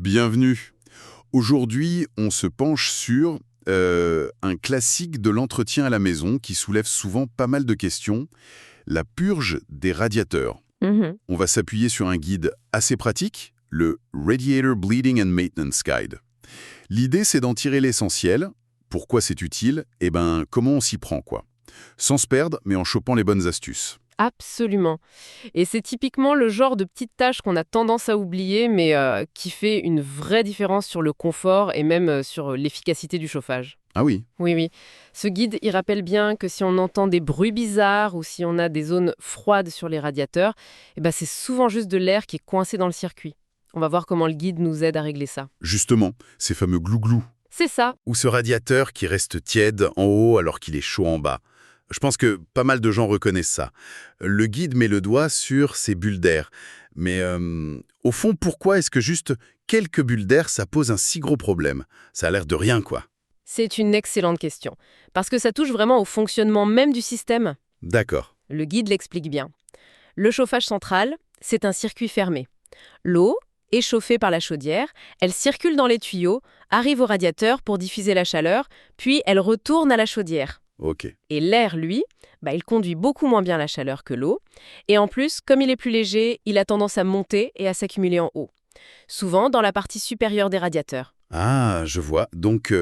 Bienvenue. Aujourd'hui, on se penche sur un classique de l'entretien à la maison qui soulève souvent pas mal de questions, la purge des radiateurs. Mhm. On va s'appuyer sur un guide assez pratique, le Radiator Bleeding and Maintenance Guide. L'idée, c'est d'en tirer l'essentiel. Pourquoi c'est utile? Comment on s'y prend, quoi. Sans se perdre, mais en chopant les bonnes astuces. Absolument. Et c'est typiquement le genre de petite tâche qu'on a tendance à oublier, mais qui fait une vraie différence sur le confort et même sur l'efficacité du chauffage. Ah oui, Oui, oui. Ce guide, il rappelle bien que si on entend des bruits bizarres ou si on a des zones froides sur les radiateurs, c'est souvent juste de l'air qui est coincé dans le circuit. On va voir comment le guide nous aide à régler ça. justement, ces fameux glouglous. C'est ça. Ou ce radiateur qui reste tiède en haut alors qu'il est chaud en bas. Je pense que pas mal de gens reconnaissent ça. Le guide met le doigt sur ces bulles d'air. Mais au fond, pourquoi est-ce que juste quelques bulles d'air, ça pose un si gros problème? Ça a l'air de rien, quoi. C'est une excellente question. Parce que ça touche vraiment au fonctionnement même du système. D'accord. Le guide l'explique bien. Le chauffage central, c'est un circuit fermé. L'eau, échauffée par la chaudière, elle circule dans les tuyaux, arrive au radiateur pour diffuser la chaleur, puis elle retourne à la chaudière. Ok. Et l'air, lui, il conduit beaucoup moins bien la chaleur que l'eau. Et en plus, comme il est plus léger, il a tendance à monter et à s'accumuler en haut. Souvent dans la partie supérieure des radiateurs. Ah, je vois. Donc,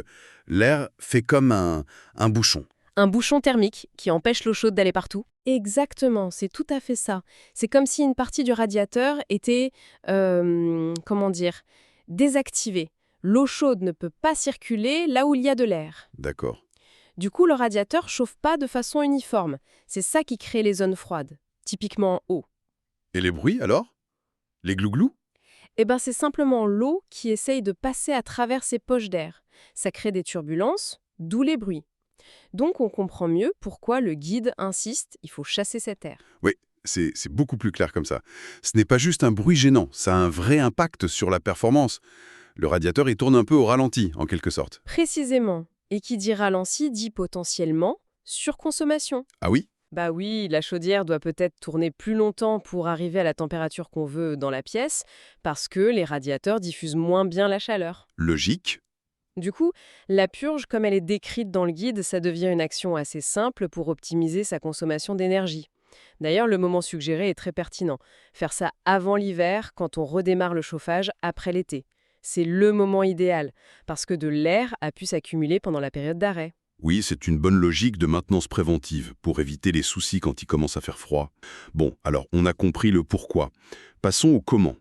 l'air fait comme un bouchon. Un bouchon thermique qui empêche l'eau chaude d'aller partout. Exactement, c'est tout à fait ça. C'est comme si une partie du radiateur était, désactivée. L'eau chaude ne peut pas circuler là où il y a de l'air. D'accord. Du coup, le radiateur chauffe pas de façon uniforme. C'est ça qui crée les zones froides, typiquement en haut. Et les bruits, alors? Les glouglous? C'est simplement l'eau qui essaye de passer à travers ces poches d'air. Ça crée des turbulences, d'où les bruits. Donc on comprend mieux pourquoi le guide insiste, il faut chasser cet air. Oui, c'est beaucoup plus clair comme ça. Ce n'est pas juste un bruit gênant, ça a un vrai impact sur la performance. Le radiateur, il tourne un peu au ralenti, en quelque sorte. Précisément. Et qui dit ralenti dit potentiellement surconsommation. Ah oui? Bah oui, la chaudière doit peut-être tourner plus longtemps pour arriver à la température qu'on veut dans la pièce, parce que les radiateurs diffusent moins bien la chaleur. Logique. Du coup, la purge, comme elle est décrite dans le guide, ça devient une action assez simple pour optimiser sa consommation d'énergie. D'ailleurs, le moment suggéré est très pertinent. Faire ça avant l'hiver, quand on redémarre le chauffage après l'été. C'est le moment idéal, parce que de l'air a pu s'accumuler pendant la période d'arrêt. Oui, c'est une bonne logique de maintenance préventive pour éviter les soucis quand il commence à faire froid. Bon, alors on a compris le pourquoi. Passons au comment.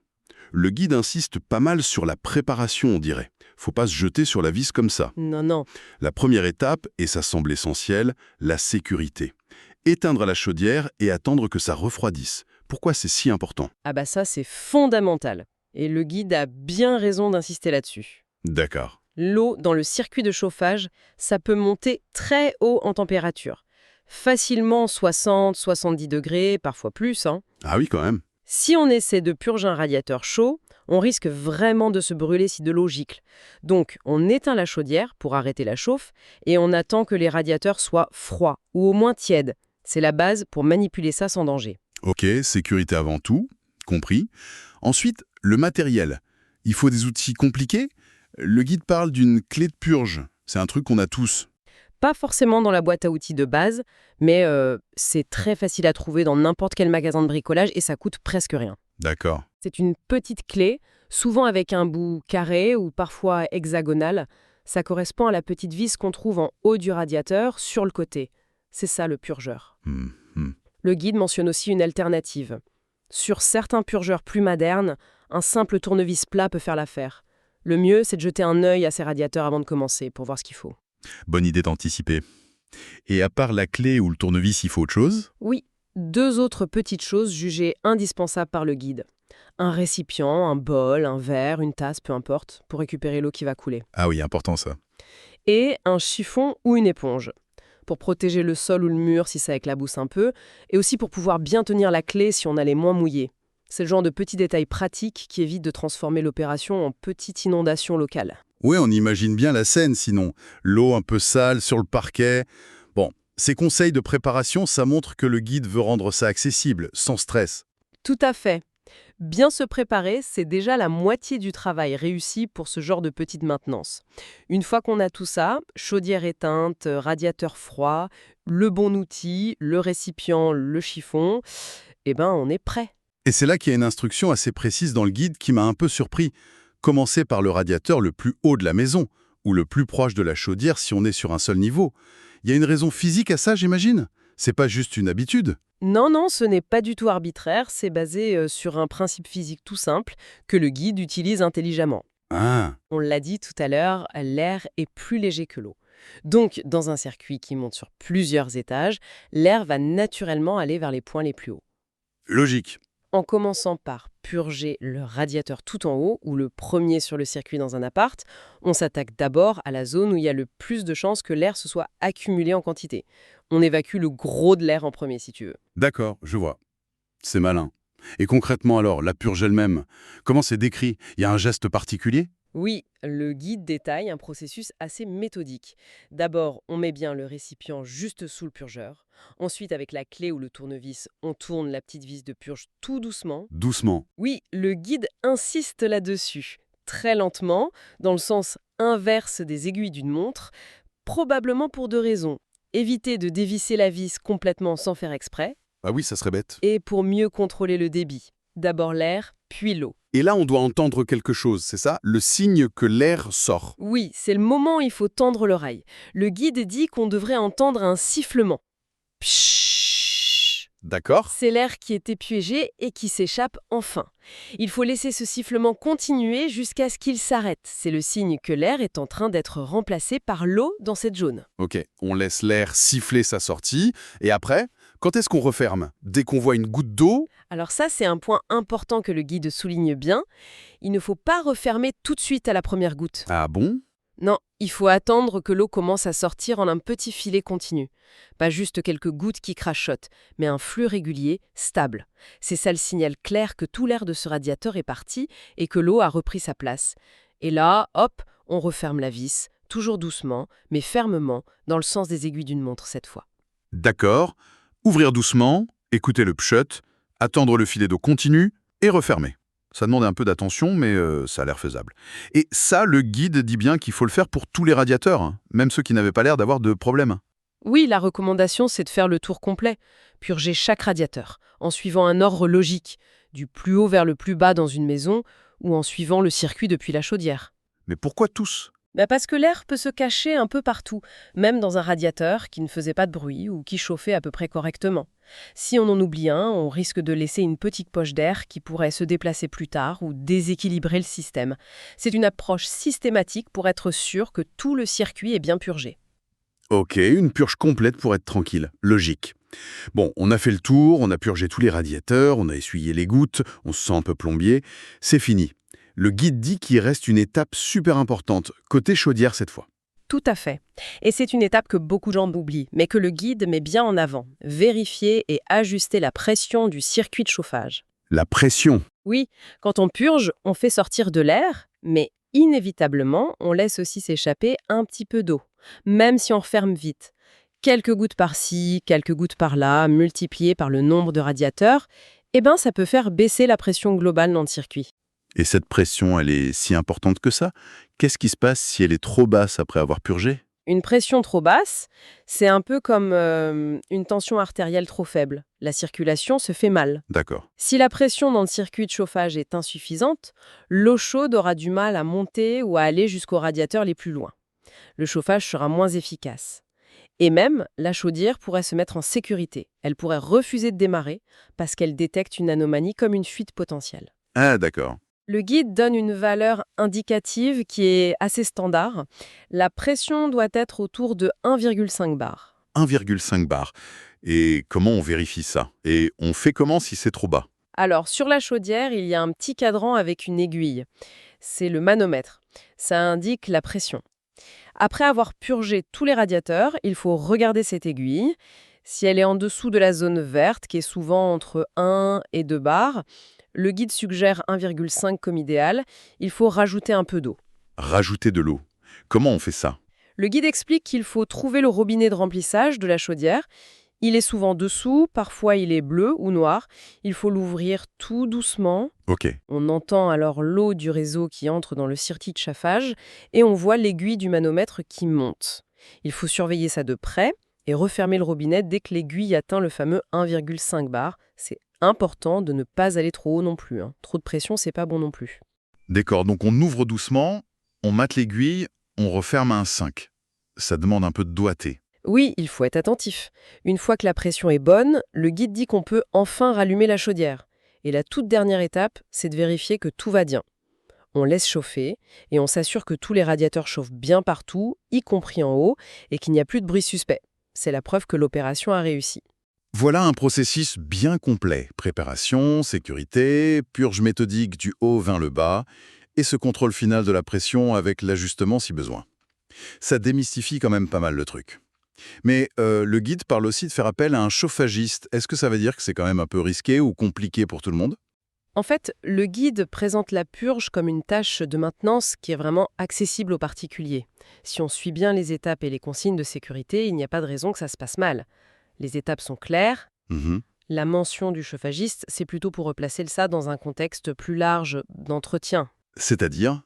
Le guide insiste pas mal sur la préparation, on dirait. Faut pas se jeter sur la vis comme ça. Non, non. La première étape, et ça semble essentiel, la sécurité. Éteindre la chaudière et attendre que ça refroidisse. Pourquoi c'est si important? Ça, c'est fondamental. Et le guide a bien raison d'insister là-dessus. D'accord. L'eau dans le circuit de chauffage, ça peut monter très haut en température. Facilement 60-70 degrés, parfois plus. Ah oui, quand même. Si on essaie de purger un radiateur chaud, on risque vraiment de se brûler si de l'eau gicle. Donc, on éteint la chaudière pour arrêter la chauffe et on attend que les radiateurs soient froids ou au moins tièdes. C'est la base pour manipuler ça sans danger. Ok, sécurité avant tout, compris. Ensuite, le matériel. Il faut des outils compliqués? Le guide parle d'une clé de purge. C'est un truc qu'on a tous. Pas forcément dans la boîte à outils de base, mais c'est très facile à trouver dans n'importe quel magasin de bricolage et ça coûte presque rien. D'accord. C'est une petite clé, souvent avec un bout carré ou parfois hexagonal. Ça correspond à la petite vis qu'on trouve en haut du radiateur, sur le côté. C'est ça le purgeur. Le guide mentionne aussi une alternative. Sur certains purgeurs plus modernes, un simple tournevis plat peut faire l'affaire. Le mieux, c'est de jeter un œil à ces radiateurs avant de commencer, pour voir ce qu'il faut. Bonne idée d'anticiper. Et à part la clé ou le tournevis, il faut autre chose? Oui, 2 autres petites choses jugées indispensables par le guide. Un récipient, un bol, un verre, une tasse, peu importe, pour récupérer l'eau qui va couler. Ah oui, important ça. Et un chiffon ou une éponge, pour protéger le sol ou le mur si ça éclabousse un peu, et aussi pour pouvoir bien tenir la clé si on a les mains mouillées. C'est le genre de petits détails pratiques qui évitent de transformer l'opération en petite inondation locale. Oui, on imagine bien la scène sinon. L'eau un peu sale sur le parquet. Bon, ces conseils de préparation, ça montre que le guide veut rendre ça accessible, sans stress. Tout à fait. Bien se préparer, c'est déjà la moitié du travail réussi pour ce genre de petite maintenance. Une fois qu'on a tout ça, chaudière éteinte, radiateur froid, le bon outil, le récipient, le chiffon, on est prêt. Et c'est là qu'il y a une instruction assez précise dans le guide qui m'a un peu surpris. Commencer par le radiateur le plus haut de la maison, ou le plus proche de la chaudière si on est sur un seul niveau. Il y a une raison physique à ça, j'imagine? C'est pas juste une habitude? Non, non, ce n'est pas du tout arbitraire, c'est basé sur un principe physique tout simple que le guide utilise intelligemment. Ah, On l'a dit tout à l'heure, l'air est plus léger que l'eau. Donc, dans un circuit qui monte sur plusieurs étages, l'air va naturellement aller vers les points les plus hauts. logique. En commençant par purger le radiateur tout en haut, ou le premier sur le circuit dans un appart, on s'attaque d'abord à la zone où il y a le plus de chances que l'air se soit accumulé en quantité. On évacue le gros de l'air en premier, si tu veux. D'accord, je vois. C'est malin. Et concrètement alors, la purge elle-même, comment c'est décrit? Il y a un geste particulier? Oui, le guide détaille un processus assez méthodique. D'abord, on met bien le récipient juste sous le purgeur. Ensuite, avec la clé ou le tournevis, on tourne la petite vis de purge tout doucement. Doucement. Oui, le guide insiste là-dessus, très lentement, dans le sens inverse des aiguilles d'une montre, probablement pour deux raisons. Éviter de dévisser la vis complètement sans faire exprès, Ah oui, ça serait bête. et pour mieux contrôler le débit. D'abord l'air, puis l'eau. Et là, on doit entendre quelque chose, c'est ça? Le signe que l'air sort. Oui, c'est le moment où il faut tendre l'oreille. Le guide dit qu'on devrait entendre un sifflement. Pshhh. D'accord? C'est l'air qui est épuisé et qui s'échappe enfin. Il faut laisser ce sifflement continuer jusqu'à ce qu'il s'arrête. C'est le signe que l'air est en train d'être remplacé par l'eau dans cette zone. Ok, on laisse l'air siffler sa sortie, et après, quand est-ce qu'on referme? Dès qu'on voit une goutte d'eau? Alors ça, c'est un point important que le guide souligne bien. Il ne faut pas refermer tout de suite à la première goutte. Ah bon? Non, il faut attendre que l'eau commence à sortir en un petit filet continu. Pas juste quelques gouttes qui crachotent, mais un flux régulier, stable. C'est ça le signal clair que tout l'air de ce radiateur est parti et que l'eau a repris sa place. Et là, hop, on referme la vis, toujours doucement, mais fermement, dans le sens des aiguilles d'une montre cette fois. D'accord. Ouvrir doucement, écouter le pchut, attendre le filet d'eau continu et refermer. Ça demande un peu d'attention, mais ça a l'air faisable. Et ça, le guide dit bien qu'il faut le faire pour tous les radiateurs, hein, même ceux qui n'avaient pas l'air d'avoir de problème. Oui, la recommandation, c'est de faire le tour complet, purger chaque radiateur, en suivant un ordre logique, du plus haut vers le plus bas dans une maison, ou en suivant le circuit depuis la chaudière. Mais pourquoi tous? Parce que l'air peut se cacher un peu partout, même dans un radiateur qui ne faisait pas de bruit ou qui chauffait à peu près correctement. Si on en oublie un, on risque de laisser une petite poche d'air qui pourrait se déplacer plus tard ou déséquilibrer le système. C'est une approche systématique pour être sûr que tout le circuit est bien purgé. Ok, une purge complète pour être tranquille. Logique. Bon, on a fait le tour, on a purgé tous les radiateurs, on a essuyé les gouttes, on se sent un peu plombier. C'est fini. Le guide dit qu'il reste une étape super importante, côté chaudière cette fois. Tout à fait. Et c'est une étape que beaucoup de gens oublient, mais que le guide met bien en avant. Vérifier et ajuster la pression du circuit de chauffage. La pression. Oui, quand on purge, on fait sortir de l'air, mais inévitablement, on laisse aussi s'échapper un petit peu d'eau, même si on referme vite. Quelques gouttes par-ci, quelques gouttes par-là, multipliées par le nombre de radiateurs, ça peut faire baisser la pression globale dans le circuit. Et cette pression, elle est si importante que ça? Qu'est-ce qui se passe si elle est trop basse après avoir purgé? Une pression trop basse, c'est un peu comme une tension artérielle trop faible. La circulation se fait mal. D'accord. Si la pression dans le circuit de chauffage est insuffisante, l'eau chaude aura du mal à monter ou à aller jusqu'aux radiateurs les plus loin. Le chauffage sera moins efficace. Et même, la chaudière pourrait se mettre en sécurité. Elle pourrait refuser de démarrer parce qu'elle détecte une anomalie comme une fuite potentielle. Ah, d'accord. Le guide donne une valeur indicative qui est assez standard. La pression doit être autour de 1,5 bar. 1,5 bar. Et comment on vérifie ça? Et on fait comment si c'est trop bas? Alors, sur la chaudière, il y a un petit cadran avec une aiguille. C'est le manomètre. Ça indique la pression. Après avoir purgé tous les radiateurs, il faut regarder cette aiguille. Si elle est en dessous de la zone verte, qui est souvent entre 1 et 2 bars, le guide suggère 1,5 comme idéal. Il faut rajouter un peu d'eau. Rajouter de l'eau. Comment on fait ça? Le guide explique qu'il faut trouver le robinet de remplissage de la chaudière. Il est souvent dessous, parfois il est bleu ou noir. Il faut l'ouvrir tout doucement. Ok. On entend alors l'eau du réseau qui entre dans le circuit de chauffage et on voit l'aiguille du manomètre qui monte. Il faut surveiller ça de près et refermer le robinet dès que l'aiguille atteint le fameux 1,5 bar. C'est important de ne pas aller trop haut non plus, hein. Trop de pression, c'est pas bon non plus. D'accord, donc on ouvre doucement, on mate l'aiguille, on referme à un 5. Ça demande un peu de doigté. Oui, il faut être attentif. Une fois que la pression est bonne, le guide dit qu'on peut enfin rallumer la chaudière. Et la toute dernière étape, c'est de vérifier que tout va bien. On laisse chauffer et on s'assure que tous les radiateurs chauffent bien partout, y compris en haut, et qu'il n'y a plus de bruit suspect. C'est la preuve que l'opération a réussi. Voilà un processus bien complet. Préparation, sécurité, purge méthodique du haut vers le bas, et ce contrôle final de la pression avec l'ajustement si besoin. Ça démystifie quand même pas mal le truc. Mais le guide parle aussi de faire appel à un chauffagiste. Est-ce que ça veut dire que c'est quand même un peu risqué ou compliqué pour tout le monde? En fait, le guide présente la purge comme une tâche de maintenance qui est vraiment accessible aux particuliers. Si on suit bien les étapes et les consignes de sécurité, il n'y a pas de raison que ça se passe mal. Les étapes sont claires. Mhm. La mention du chauffagiste, c'est plutôt pour replacer ça dans un contexte plus large d'entretien. C'est-à-dire?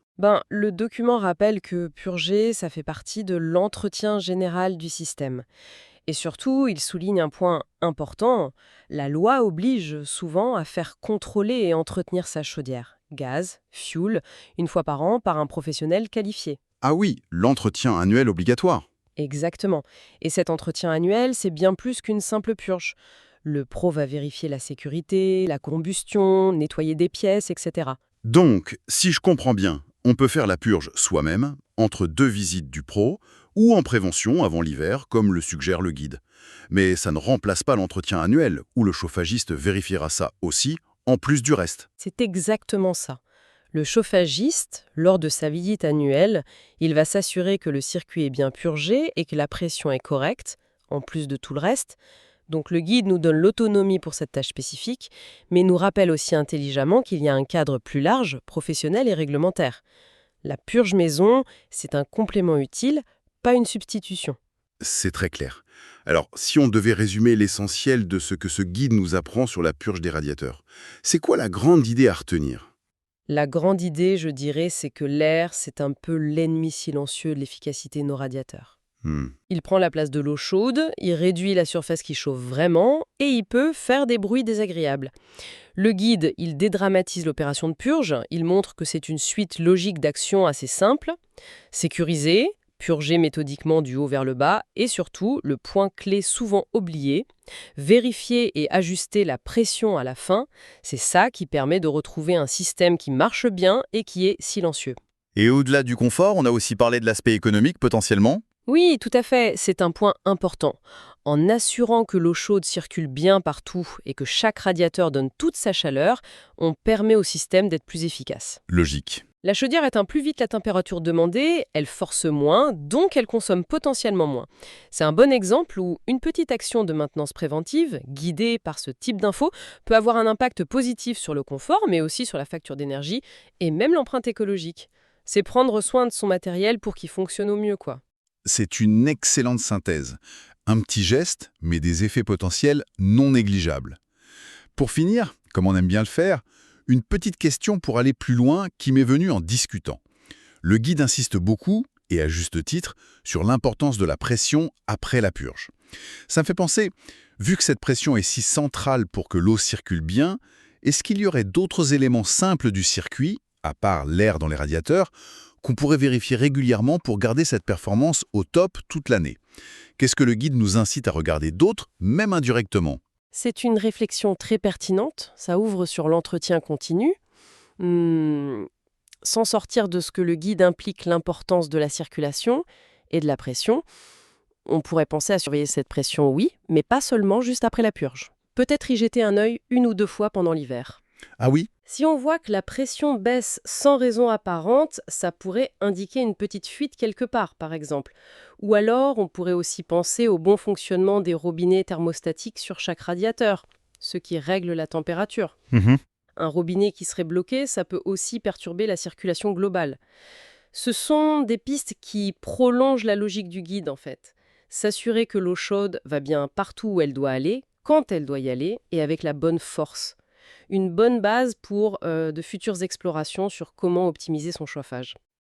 Le document rappelle que purger, ça fait partie de l'entretien général du système. Et surtout, il souligne un point important, la loi oblige souvent à faire contrôler et entretenir sa chaudière, gaz, fioul, une fois par an par un professionnel qualifié. Ah oui, l'entretien annuel obligatoire. Exactement. Et cet entretien annuel, c'est bien plus qu'une simple purge. Le pro va vérifier la sécurité, la combustion, nettoyer des pièces, etc. Donc, si je comprends bien, on peut faire la purge soi-même, entre 2 visites du pro, ou en prévention avant l'hiver, comme le suggère le guide. Mais ça ne remplace pas l'entretien annuel, où le chauffagiste vérifiera ça aussi, en plus du reste. C'est exactement ça. Le chauffagiste, lors de sa visite annuelle, il va s'assurer que le circuit est bien purgé et que la pression est correcte, en plus de tout le reste. Donc le guide nous donne l'autonomie pour cette tâche spécifique, mais nous rappelle aussi intelligemment qu'il y a un cadre plus large, professionnel et réglementaire. La purge maison, c'est un complément utile, pas une substitution. C'est très clair. Alors, si on devait résumer l'essentiel de ce que ce guide nous apprend sur la purge des radiateurs, c'est quoi la grande idée à retenir? La grande idée, je dirais, c'est que l'air, c'est un peu l'ennemi silencieux de l'efficacité de nos radiateurs. Il prend la place de l'eau chaude, il réduit la surface qui chauffe vraiment et il peut faire des bruits désagréables. Le guide, il dédramatise l'opération de purge, il montre que c'est une suite logique d'actions assez simple, sécuriser, purger méthodiquement du haut vers le bas et surtout, le point clé souvent oublié, vérifier et ajuster la pression à la fin, c'est ça qui permet de retrouver un système qui marche bien et qui est silencieux. Et au-delà du confort, on a aussi parlé de l'aspect économique potentiellement. Oui, tout à fait, c'est un point important. En assurant que l'eau chaude circule bien partout et que chaque radiateur donne toute sa chaleur, on permet au système d'être plus efficace. Logique. La chaudière éteint plus vite la température demandée, elle force moins, donc elle consomme potentiellement moins. C'est un bon exemple où une petite action de maintenance préventive, guidée par ce type d'infos, peut avoir un impact positif sur le confort, mais aussi sur la facture d'énergie et même l'empreinte écologique. C'est prendre soin de son matériel pour qu'il fonctionne au mieux, quoi. C'est une excellente synthèse. Un petit geste, mais des effets potentiels non négligeables. Pour finir, comme on aime bien le faire, une petite question pour aller plus loin qui m'est venue en discutant. Le guide insiste beaucoup, et à juste titre, sur l'importance de la pression après la purge. Ça me fait penser, vu que cette pression est si centrale pour que l'eau circule bien, est-ce qu'il y aurait d'autres éléments simples du circuit, à part l'air dans les radiateurs, qu'on pourrait vérifier régulièrement pour garder cette performance au top toute l'année? Qu'est-ce que le guide nous incite à regarder d'autres, même indirectement? C'est une réflexion très pertinente, ça ouvre sur l'entretien continu. Sans sortir de ce que le guide implique l'importance de la circulation et de la pression, on pourrait penser à surveiller cette pression, oui, mais pas seulement juste après la purge. Peut-être y jeter un œil 1 ou 2 fois pendant l'hiver. Ah oui? Si on voit que la pression baisse sans raison apparente, ça pourrait indiquer une petite fuite quelque part, par exemple. Ou alors, on pourrait aussi penser au bon fonctionnement des robinets thermostatiques sur chaque radiateur, ceux qui règlent la température. Un robinet qui serait bloqué, ça peut aussi perturber la circulation globale. Ce sont des pistes qui prolongent la logique du guide, en fait. S'assurer que l'eau chaude va bien partout où elle doit aller, quand elle doit y aller, et avec la bonne force. Une bonne base pour de futures explorations sur comment optimiser son chauffage.